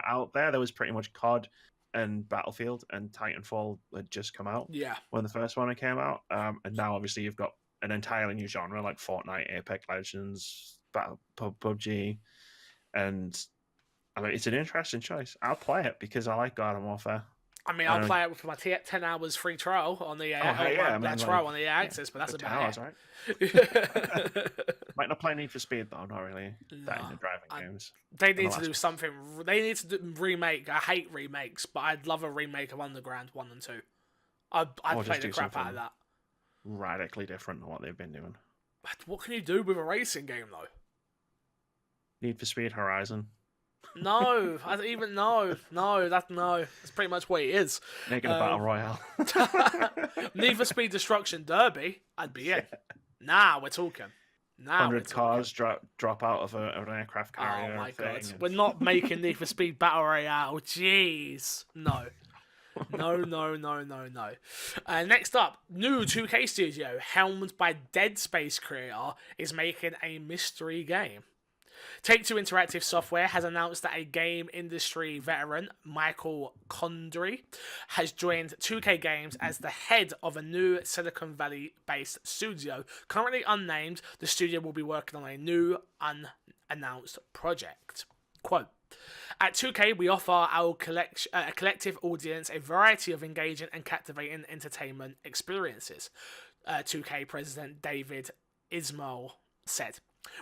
Speaker 2: out there. There was pretty much COD and Battlefield, and Titanfall had just come out when the first one came out. And now obviously you've got an entirely new genre like Fortnite, Apex Legends, PUBG, and I mean, it's an interesting choice. I'll play it because I like Garden Warfare.
Speaker 1: I mean, I'll play it for my 10 hours free trial on the trial on the EA Access, but that's about
Speaker 2: 10 hours, right? Might not play Need for Speed though, not really. That in the driving games.
Speaker 1: They need to do something. They need to remake. I hate remakes, but I'd love a remake of Underground 1 and 2. I'd play the crap out of that.
Speaker 2: Radically different than what they've been doing.
Speaker 1: What can you do with a racing game though?
Speaker 2: Need for Speed Horizon.
Speaker 1: No, I don't even no. That's pretty much what it is.
Speaker 2: Make it a battle royale.
Speaker 1: Need for Speed Destruction Derby, I'd be in. Now we're talking. Now we're
Speaker 2: 100
Speaker 1: talking.
Speaker 2: cars drop out of an aircraft carrier.
Speaker 1: Oh my god,
Speaker 2: thing,
Speaker 1: we're not making Need for Speed Battle Royale. Jeez, no. No. Next up, new 2K studio, helmed by Dead Space creator, is making a mystery game. Take-Two Interactive Software has announced that a game industry veteran, Michael Condrey, has joined 2K Games as the head of a new Silicon Valley-based studio. Currently unnamed, the studio will be working on a new, unannounced project. Quote, at 2K, we offer our collective audience a variety of engaging and captivating entertainment experiences, 2K President David Ismail said.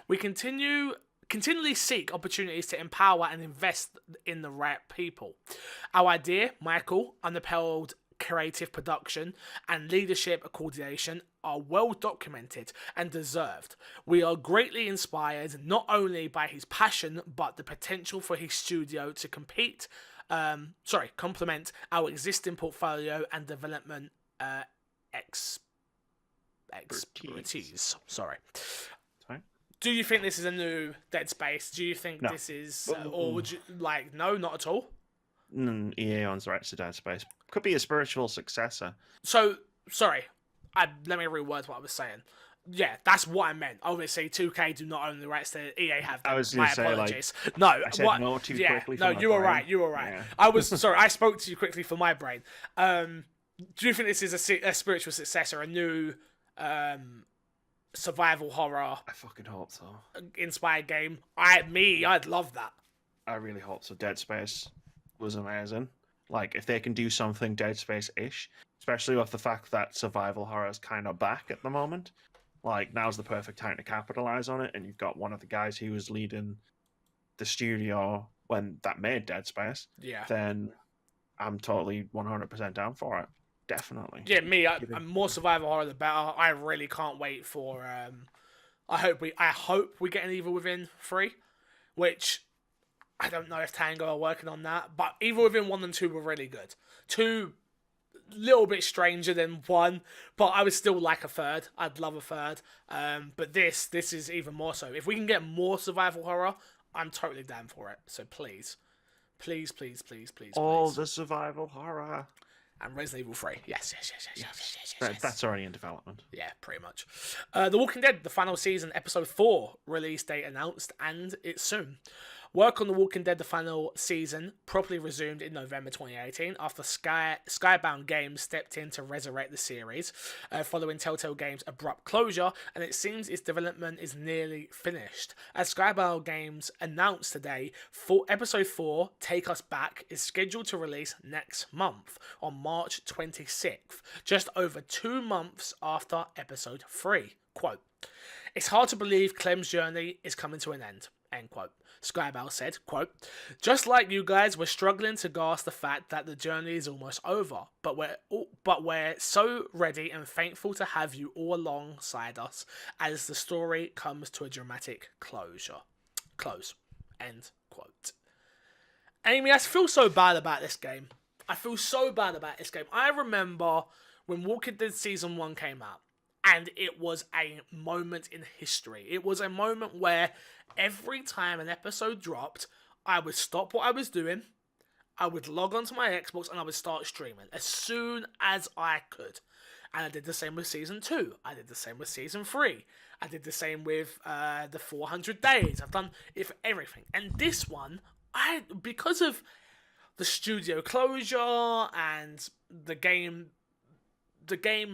Speaker 1: We continually seek opportunities to empower and invest in the right people. Our idea, Michael, unappealed creative production and leadership coordination are well documented and deserved. We are greatly inspired not only by his passion but the potential for his studio to complement our existing portfolio and development expertise. Sorry. Do you think this is a new Dead Space? Do you think this is, or would you no, not at all?
Speaker 2: EA owns the rights to Dead Space. Could be a spiritual successor.
Speaker 1: So, sorry, let me reword what I was saying. Yeah, that's what I meant. Obviously, 2K do not own the rights to EA have them.
Speaker 2: I was
Speaker 1: My
Speaker 2: going to say,
Speaker 1: apologies.
Speaker 2: I said no too quickly.
Speaker 1: No, you were right. You were right. Yeah. I was sorry. I spoke to you quickly for my brain. Do you think this is a spiritual successor, a new survival horror?
Speaker 2: I fucking hope so.
Speaker 1: Inspired game. I'd love that.
Speaker 2: I really hope so. Dead Space was amazing. Like, if they can do something Dead Space-ish, especially with the fact that survival horror is kind of back at the moment, like, now's the perfect time to capitalize on it, and you've got one of the guys who was leading the studio when that made Dead Space, then I'm totally 100% down for it. Definitely.
Speaker 1: Yeah, I'm more survival horror the better. I really can't wait for I hope we get an Evil Within 3, which I don't know if Tango are working on that, but Evil Within 1 and 2 were really good. 2, little bit stranger than 1, but I would still like a third. I'd love a third. But this is even more so. If we can get more survival horror, I'm totally down for it. So please.
Speaker 2: All the survival horror.
Speaker 1: And Resident Evil 3. Yes.
Speaker 2: That's already in development.
Speaker 1: Yeah, pretty much. The Walking Dead, the final season, episode 4, release date announced, and it's soon. Work on The Walking Dead, the final season, properly resumed in November 2018 after Skybound Games stepped in to resurrect the series following Telltale Games' abrupt closure, and it seems its development is nearly finished. As Skybound Games announced today, episode 4, Take Us Back, is scheduled to release next month on March 26th, just over 2 months after episode 3. Quote, it's hard to believe Clem's journey is coming to an end. End quote. Skybound said, quote, just like you guys, we're struggling to grasp the fact that the journey is almost over, but we're so ready and thankful to have you all alongside us as the story comes to a dramatic close. End quote. Amy, I feel so bad about this game. I remember when Walking Dead Season 1 came out, and it was a moment in history. It was a moment where every time an episode dropped, I would stop what I was doing, I would log onto my Xbox, and I would start streaming as soon as I could. And I did the same with Season 2. I did the same with Season 3. I did the same with the 400 days. I've done it for everything. And this one, because of the studio closure and the game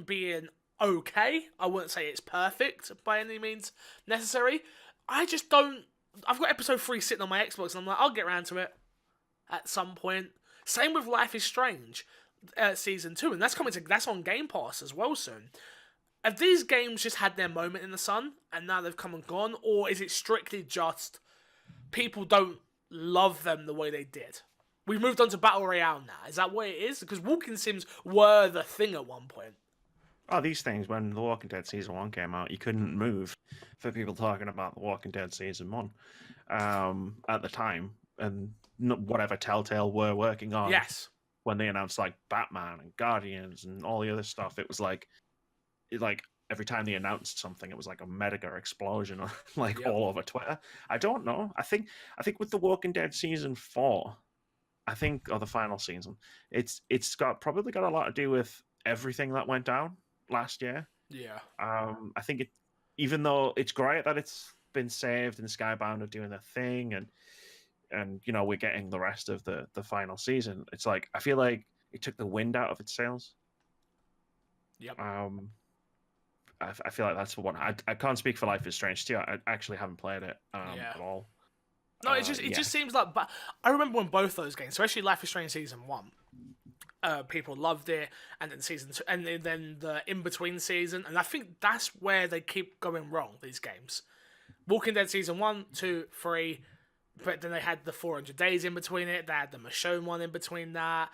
Speaker 1: being okay, I wouldn't say it's perfect by any means necessary. I've got episode 3 sitting on my Xbox, and I'm like, I'll get around to it at some point. Same with Life is Strange, Season 2, and that's on Game Pass as well soon. Have these games just had their moment in the sun, and now they've come and gone, or is it strictly just people don't love them the way they did? We've moved on to Battle Royale now. Is that what it is? Because walking sims were the thing at one point.
Speaker 2: Oh, these things, when The Walking Dead Season 1 came out, you couldn't move for people talking about The Walking Dead Season 1 at the time. whatever Telltale were working on.
Speaker 1: Yes.
Speaker 2: When they announced like Batman and Guardians and all the other stuff, it was like every time they announced something, it was like a mega explosion, like all over Twitter. I don't know. I think with The Walking Dead season 4, or the final season, it's probably got a lot to do with everything that went down last year.
Speaker 1: Yeah.
Speaker 2: I think even though it's great that it's been saved and Skybound are doing their thing, and we're getting the rest of the final season, it's like I feel like it took the wind out of its sails.
Speaker 1: Yep.
Speaker 2: I feel like that's the one. I can't speak for Life is Strange 2. I actually haven't played it at all.
Speaker 1: No, it just seems like. But I remember when both those games, especially Life is Strange Season 1, people loved it, and then Season 2, and then the in-between season, and I think that's where they keep going wrong, these games. Walking Dead Season 1, 2, 3, but then they had the 400 Days in between it, they had the Michonne one in between that,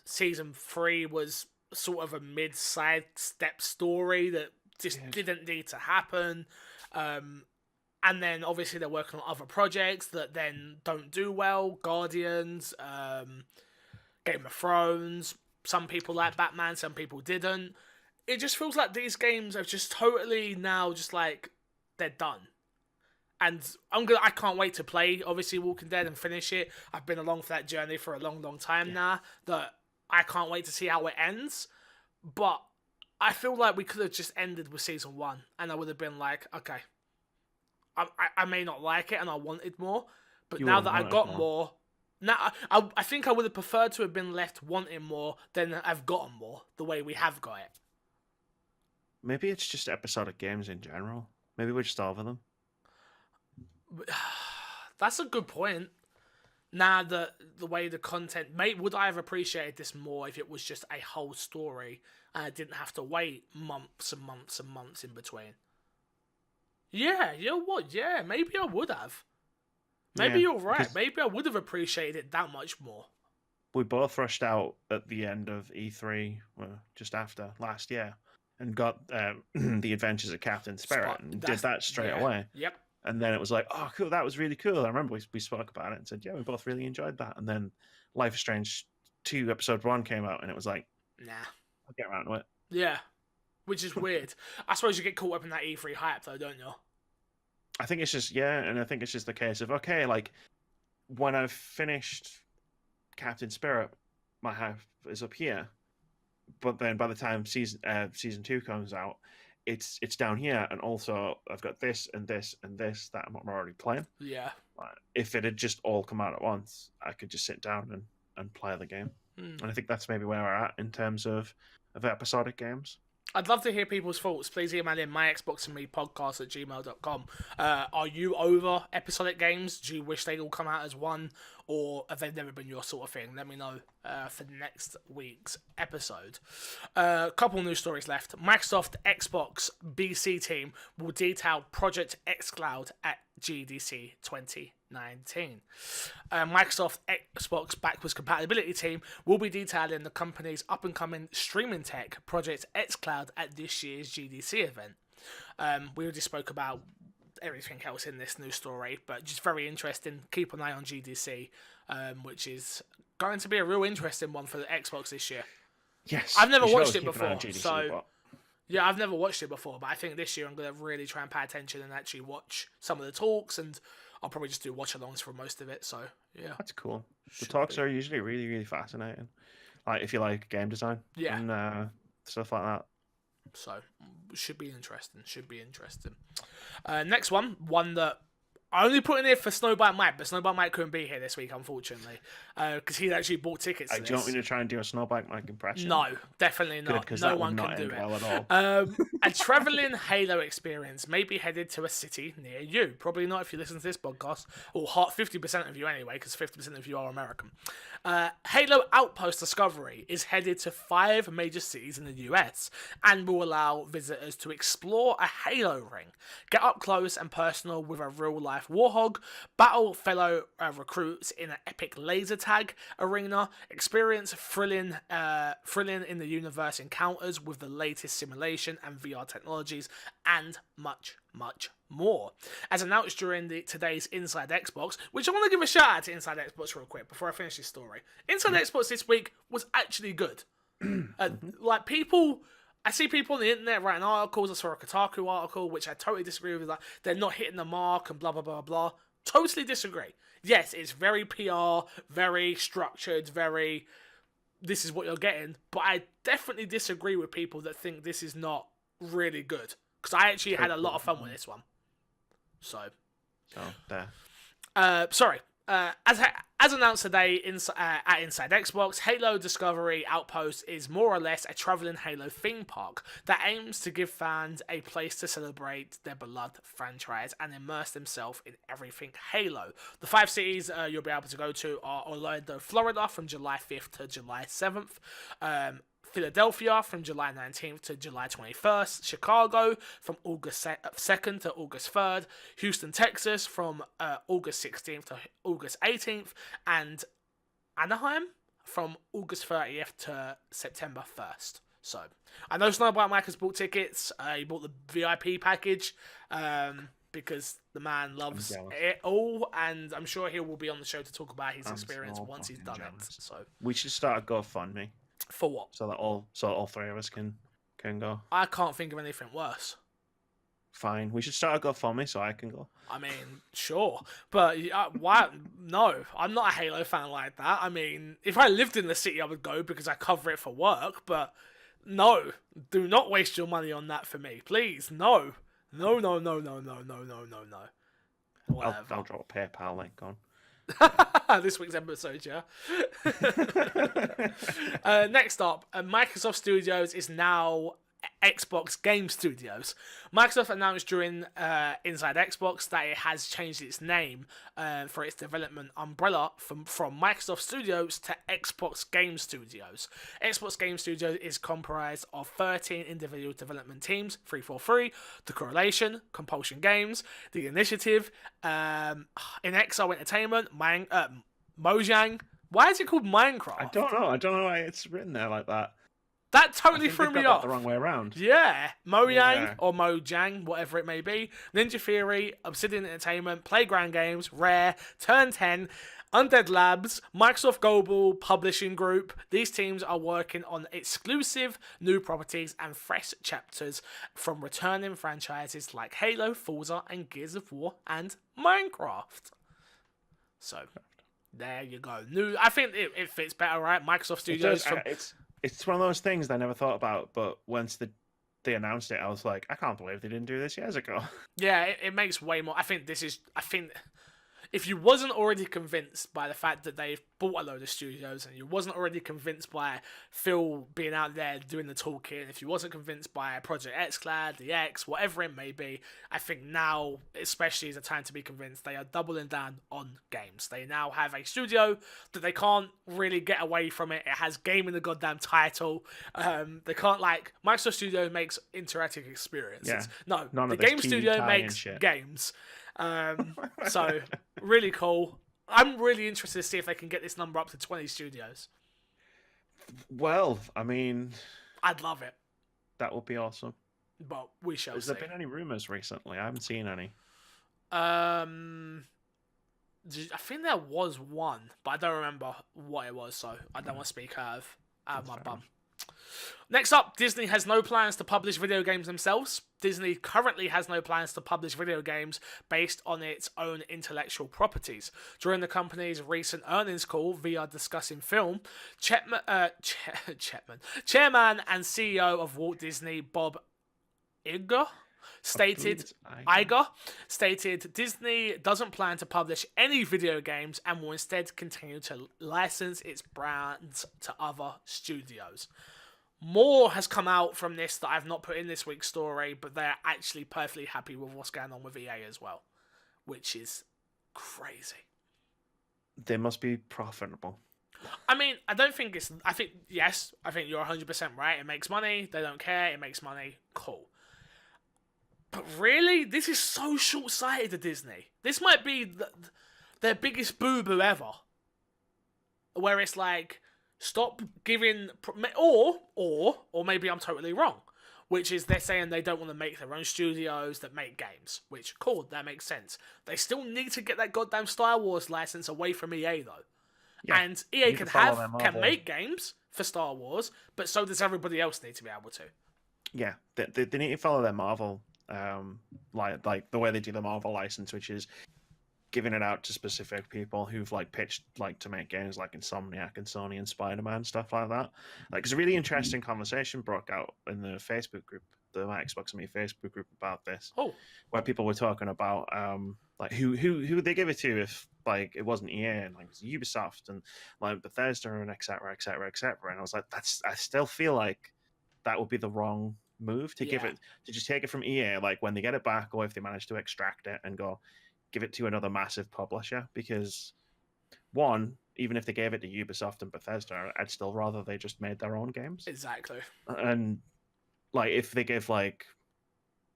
Speaker 1: Season 3 was sort of a mid-side step story that just didn't need to happen. And then obviously they're working on other projects that then don't do well. Guardians, Game of Thrones. Some people like Batman, some people didn't. It just feels like these games are just totally now just like they're done. And I can't wait to play obviously Walking Dead and finish it. I've been along for that journey for a long, long time now. That I can't wait to see how it ends. But I feel like we could have just ended with Season 1 and I would have been like, okay, I may not like it and I wanted more, but now that I got more, now I think I would have preferred to have been left wanting more than I've gotten more, the way we have got it.
Speaker 2: Maybe it's just episodic games in general. Maybe we're just over them.
Speaker 1: That's a good point. Now the way the content, would I have appreciated this more if it was just a whole story and I didn't have to wait months and months and months in between? Yeah, you know what? Yeah, maybe I would have. Maybe you're right. Maybe I would have appreciated it that much more.
Speaker 2: We both rushed out at the end of E3, just after last year, and got the Adventures of Captain Spirit and did that straight away.
Speaker 1: Yep.
Speaker 2: And then it was like, oh, cool, that was really cool. I remember we spoke about it and said, yeah, we both really enjoyed that. And then Life is Strange 2 Episode 1 came out, and it was like,
Speaker 1: nah,
Speaker 2: I'll get around to it.
Speaker 1: Yeah, which is weird. I suppose you get caught up in that E3 hype, though, don't you?
Speaker 2: I think it's just, and I think it's just the case of, okay, like, when I've finished Captain Spirit, my hype is up here. But then by the time season 2 comes out, it's down here, and also I've got this and this and this that I'm already playing.
Speaker 1: Yeah.
Speaker 2: If it had just all come out at once, I could just sit down and play the game. And I think that's maybe where we're at in terms of episodic games.
Speaker 1: I'd love to hear people's thoughts. Please email in myxboxandmepodcast@gmail.com. Are you over episodic games? Do you wish they'd all come out as one? Or have they never been your sort of thing? Let me know for next week's episode. A couple news stories left. Microsoft Xbox BC team will detail Project xCloud at GDC 2019. Microsoft Xbox backwards compatibility team will be detailing the company's up-and-coming streaming tech, Project xCloud, at this year's GDC event. We already spoke about everything else in this news story, but just very interesting. Keep an eye on GDC, which is going to be a real interesting one for the Xbox this year.
Speaker 2: Yes.
Speaker 1: I've never watched it before,
Speaker 2: Yeah,
Speaker 1: I've never watched it before, but I think this year I'm going to really try and pay attention and actually watch some of the talks, and I'll probably just do watch-alongs for most of it, so, yeah.
Speaker 2: That's cool. The talks are usually really, really fascinating. Like, if you like game design and stuff like that.
Speaker 1: So, should be interesting. Next one that I only put in here for Snowbite Mike, but Snowbite Mike couldn't be here this week, unfortunately, because he actually bought tickets to this.
Speaker 2: Do you want me to try and do a Snowbite Mike impression?
Speaker 1: No, definitely not.
Speaker 2: Good,
Speaker 1: no one can do it.
Speaker 2: Well at all.
Speaker 1: A travelling Halo experience may be headed to a city near you. Probably not if you listen to this podcast, or 50% of you anyway, because 50% of you are American. Halo Outpost Discovery is headed to 5 major cities in the US and will allow visitors to explore a Halo ring, get up close and personal with a real-life real-life warhog, battle fellow recruits in an epic laser tag arena, experience thrilling in the universe encounters with the latest simulation and VR technologies, and much, much more. As announced during today's Inside Xbox, which I want to give a shout out to Inside Xbox real quick before I finish this story. Inside Xbox this week was actually good. Like I see people on the internet writing articles. I saw a Kotaku article, which I totally disagree with. Like, they're not hitting the mark and blah, blah, blah, blah. Totally disagree. Yes, it's very PR, very structured, very this is what you're getting. But I definitely disagree with people that think this is not really good. Because I actually had a lot of fun with this one. So
Speaker 2: there.
Speaker 1: Sorry. As announced today at Inside Xbox, Halo Discovery Outpost is more or less a travelling Halo theme park that aims to give fans a place to celebrate their beloved franchise and immerse themselves in everything Halo. The 5 cities you'll be able to go to are Orlando, Florida from July 5th to July 7th, Philadelphia from July 19th to July 21st, Chicago from August 2nd to August 3rd, Houston, Texas from August 16th to August 18th, and Anaheim from August 30th to September 1st. So, I know Snowbite Mike has bought tickets. He bought the VIP package because the man loves it all, and I'm sure he will be on the show to talk about his experience once he's done it. So
Speaker 2: we should start a GoFundMe.
Speaker 1: For what?
Speaker 2: So that all three of us can go.
Speaker 1: I can't think of anything worse.
Speaker 2: Fine, we should start a GoFundMe so I can go.
Speaker 1: I mean, sure, but why? No, I'm not a Halo fan like that. I mean, if I lived in the city, I would go because I cover it for work. But no, do not waste your money on that for me, please. No. Whatever.
Speaker 2: I'll drop a PayPal link on.
Speaker 1: This week's episode, yeah. Next up, Microsoft Studios is now Xbox Game Studios. Microsoft announced during Inside Xbox that it has changed its name for its development umbrella from Microsoft Studios to Xbox Game Studios. Xbox Game Studios is comprised of 13 individual development teams: 343, The Correlation, Compulsion Games, The Initiative, Inexo Entertainment, Mojang. Why is it called Minecraft?
Speaker 2: I don't know why it's written there like that.
Speaker 1: That totally threw me off.
Speaker 2: The wrong way around.
Speaker 1: Yeah. Or Mojang, whatever it may be. Ninja Theory, Obsidian Entertainment, Playground Games, Rare, Turn 10, Undead Labs, Microsoft Global Publishing Group. These teams are working on exclusive new properties and fresh chapters from returning franchises like Halo, Forza, and Gears of War and Minecraft. So, there you go. I think it fits better, right? Microsoft Studios.
Speaker 2: It's one of those things I never thought about, but once they announced it, I was like, I can't believe they didn't do this years ago.
Speaker 1: Yeah, it makes way more. I think if you wasn't already convinced by the fact that they've bought a load of studios, and you wasn't already convinced by Phil being out there doing the talking, if you wasn't convinced by Project xCloud, the X, whatever it may be, I think now, especially, is a time to be convinced. They are doubling down on games. They now have a studio that they can't really get away from it. It has game in the goddamn title. They can't, like, Microsoft Studio makes interactive experiences.
Speaker 2: Yeah.
Speaker 1: No, the game studio makes games. So really cool. I'm really interested to see if they can get this number up to 20 studios.
Speaker 2: Well, I mean,
Speaker 1: I'd love it.
Speaker 2: That would be awesome.
Speaker 1: But we shall see.
Speaker 2: Has there been any rumors recently? I haven't seen any.
Speaker 1: I think there was one, but I don't remember what it was, so I don't want to speak out of my bum. Next up, Disney has no plans to publish video games themselves. Disney currently has no plans to publish video games based on its own intellectual properties. During the company's recent earnings call via discussing film, Chairman and CEO of Walt Disney, Bob Iger, stated Disney doesn't plan to publish any video games and will instead continue to license its brands to other studios. More has come out from this that I've not put in this week's story, but they're actually perfectly happy with what's going on with EA as well, which is crazy.
Speaker 2: They must be profitable.
Speaker 1: I mean, I think you're 100% right. It makes money. They don't care. It makes money. Cool. But really, this is so short-sighted of Disney. This might be their biggest boo-boo ever. Where it's like, stop giving... Or maybe I'm totally wrong. Which is they're saying they don't want to make their own studios that make games. Which, cool, that makes sense. They still need to get that goddamn Star Wars license away from EA, though. Yeah, and EA can make games for Star Wars, but so does everybody else need to be able to.
Speaker 2: Yeah, they need to follow their Marvel, like the way they do the Marvel license, which is giving it out to specific people who've like pitched like to make games like Insomniac and Sony and Spider-Man, stuff like that. Like, it's a really interesting conversation broke out in the Facebook group, the My Xbox and Me Facebook group, about this.
Speaker 1: Oh,
Speaker 2: where people were talking about like who would they give it to if like it wasn't EA and like it was Ubisoft and like Bethesda and etc. And I was like, I still feel like that would be the wrong move to give it, to just take it from EA like when they get it back, or if they manage to extract it and go give it to another massive publisher. Because one, even if they gave it to Ubisoft and Bethesda, I'd still rather they just made their own games.
Speaker 1: Exactly.
Speaker 2: And like if they give like,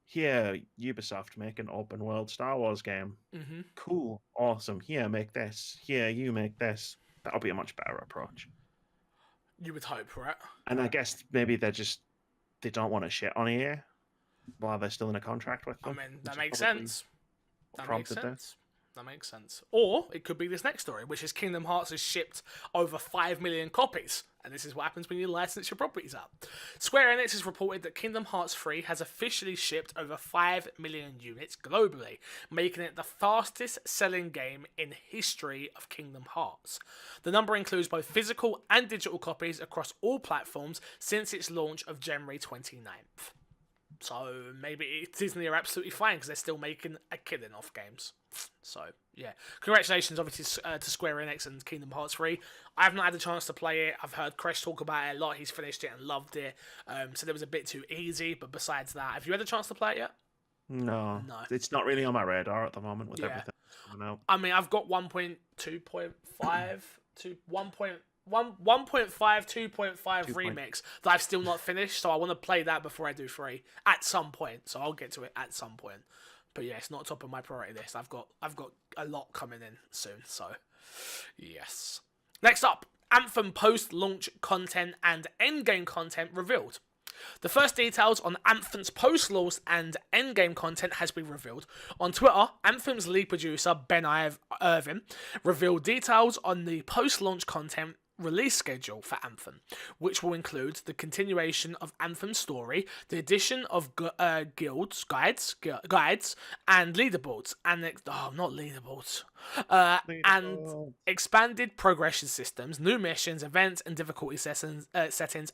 Speaker 2: here, Ubisoft, make an open world Star Wars game.
Speaker 1: Mm-hmm.
Speaker 2: Cool, awesome. Here, make this. Here, you make this. That'll be a much better approach.
Speaker 1: You would hope, right? And
Speaker 2: I guess maybe they don't want to shit on EA while they're still in a contract with them.
Speaker 1: I mean, that makes sense. That makes sense.
Speaker 2: This.
Speaker 1: That makes sense. Or it could be this next story, which is Kingdom Hearts has shipped over 5 million copies. And this is what happens when you license your properties out. Square Enix has reported that Kingdom Hearts 3 has officially shipped over 5 million units globally, making it the fastest selling game in history of Kingdom Hearts. The number includes both physical and digital copies across all platforms since its launch of January 29th. So maybe Disney are absolutely fine because they're still making a killing off games. So, yeah. Congratulations, obviously, to Square Enix and Kingdom Hearts 3. I have not had a chance to play it. I've heard Chris talk about it a lot. He's finished it and loved it. So it was a bit too easy. But besides that, have you had a chance to play it yet?
Speaker 2: No. It's not really on my radar at the moment with everything coming out.
Speaker 1: I mean, I've got 1.2.5 to 1.5, 2.5 remix that I've still not finished, so I want to play that before I do 3 at some point. So I'll get to it at some point. But yeah, it's not top of my priority list. I've got a lot coming in soon. So yes. Next up, Anthem post-launch content and endgame content revealed. The first details on Anthem's post-launch and endgame content has been revealed. On Twitter, Anthem's lead producer Ben Irvin revealed details on the post-launch content release schedule for Anthem, which will include the continuation of Anthem's story, the addition of guides, and leaderboards, and expanded progression systems, new missions, events, and difficulty settings,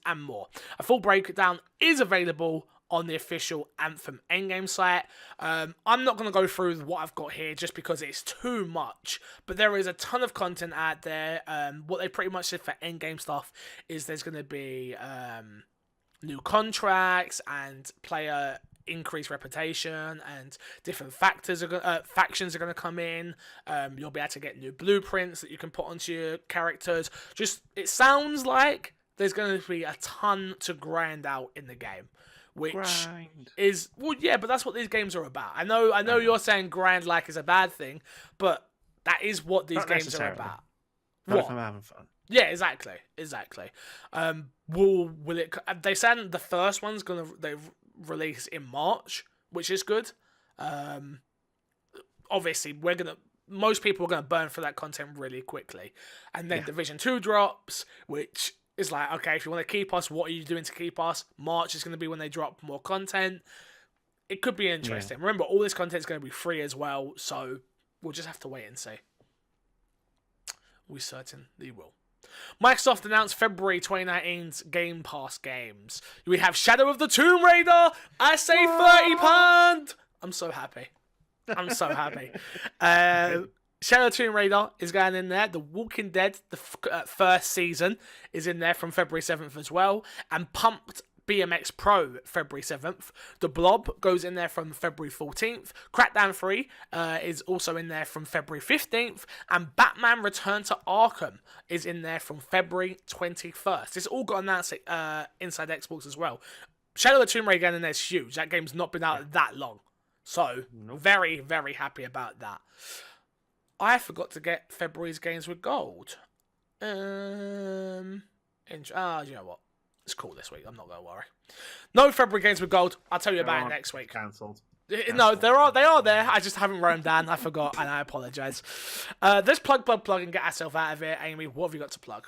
Speaker 1: and more. A full breakdown is available on the official Anthem endgame site. I'm not going to go through what I've got here just because it's too much, but there is a ton of content out there. What they pretty much said for endgame stuff is there's going to be new contracts and player increased reputation, and different factions are going to come in. You'll be able to get new blueprints that you can put onto your characters. It sounds like there's going to be a ton to grind out in the game. Which is, well, yeah, but that's what these games are about. I know you're saying grind like is a bad thing, but that is what these games are about.
Speaker 2: Not if I'm having fun.
Speaker 1: Yeah, exactly. Will it? They said the first one's they release in March, which is good. Obviously, most people are gonna burn for that content really quickly, and then Division 2 drops, which. It's like, okay, if you want to keep us, what are you doing to keep us? March is going to be when they drop more content. It could be interesting. Yeah. Remember, all this content is going to be free as well, so we'll just have to wait and see. We certainly will. Microsoft announced February 2019's Game Pass games. We have Shadow of the Tomb Raider. I say £30. I'm so happy. Shadow of the Tomb Raider is going in there. The Walking Dead, the first season, is in there from February 7th as well. And Pumped BMX Pro, February 7th. The Blob goes in there from February 14th. Crackdown 3 is also in there from February 15th. And Batman Return to Arkham is in there from February 21st. It's all got announced inside Xbox as well. Shadow of the Tomb Raider going in there is huge. That game's not been out that long. So,
Speaker 2: Nope.
Speaker 1: very, very happy about that. I forgot to get February's games with gold. You know what? It's cool this week. I'm not going to worry. No February games with gold. I'll tell you about it next week.
Speaker 2: Cancelled.
Speaker 1: No, they are there. I just haven't wrote them down. I forgot, and I apologise. Let's plug, and get ourselves out of here. Amy, what have you got to plug?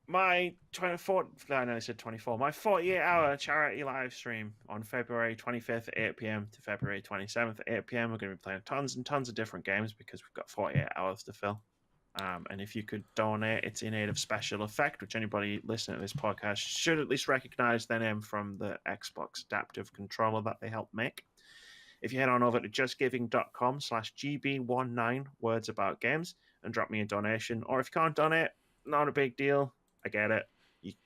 Speaker 2: My 24, I know I said 24. My 48-hour charity live stream on February 25th at 8 p.m. to February 27th at 8 p.m. We're going to be playing tons and tons of different games because we've got 48 hours to fill. And if you could donate, it's in aid of Special Effect, which anybody listening to this podcast should at least recognize their name from the Xbox adaptive controller that they helped make. If you head on over to justgiving.com/GB19 words about games and drop me a donation, or if you can't donate, not a big deal. I get it.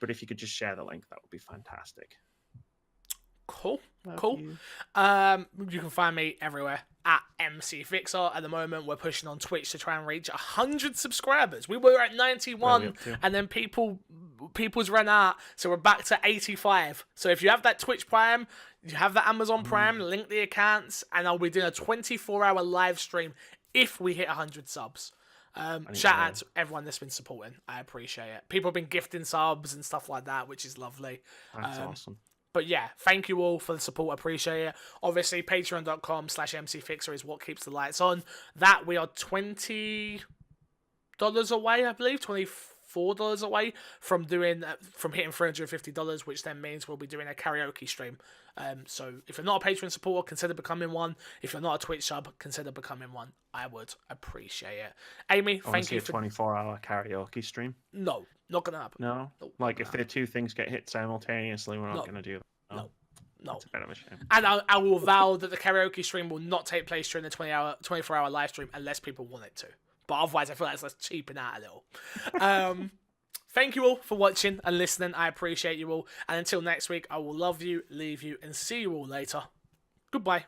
Speaker 2: But if you could just share the link, that would be fantastic.
Speaker 1: Cool.
Speaker 2: You.
Speaker 1: You can find me everywhere at MC Fixer. At the moment, we're pushing on Twitch to try and reach 100 subscribers. We were at 91, and then people's ran out, so we're back to 85. So if you have that Twitch Prime, you have that Amazon Prime, link the accounts, and I'll be doing a 24-hour live stream if we hit 100 subs. Shout out to everyone that's been supporting. I appreciate it. People have been gifting subs and stuff like that, which is lovely.
Speaker 2: That's awesome.
Speaker 1: But yeah, thank you all for the support. I appreciate it. Obviously, patreon.com/MCFixer is what keeps the lights on. That we are $20 away, I believe, $24 away from hitting $350, which then means we'll be doing a karaoke stream. So if you're not a Patreon supporter, consider becoming one. If you're not a Twitch sub, consider becoming one. I would appreciate it. Amy, thank you
Speaker 2: for a 24-hour karaoke stream.
Speaker 1: No, not gonna happen.
Speaker 2: No, like if the two things get hit simultaneously, we're not gonna do that.
Speaker 1: No.
Speaker 2: It's a bit of a shame.
Speaker 1: And I will vow that the karaoke stream will not take place during the 24-hour live stream unless people want it to. But otherwise, I feel like let's cheapen out a little. Thank you all for watching and listening. I appreciate you all. And until next week, I will love you, leave you, and see you all later. Goodbye.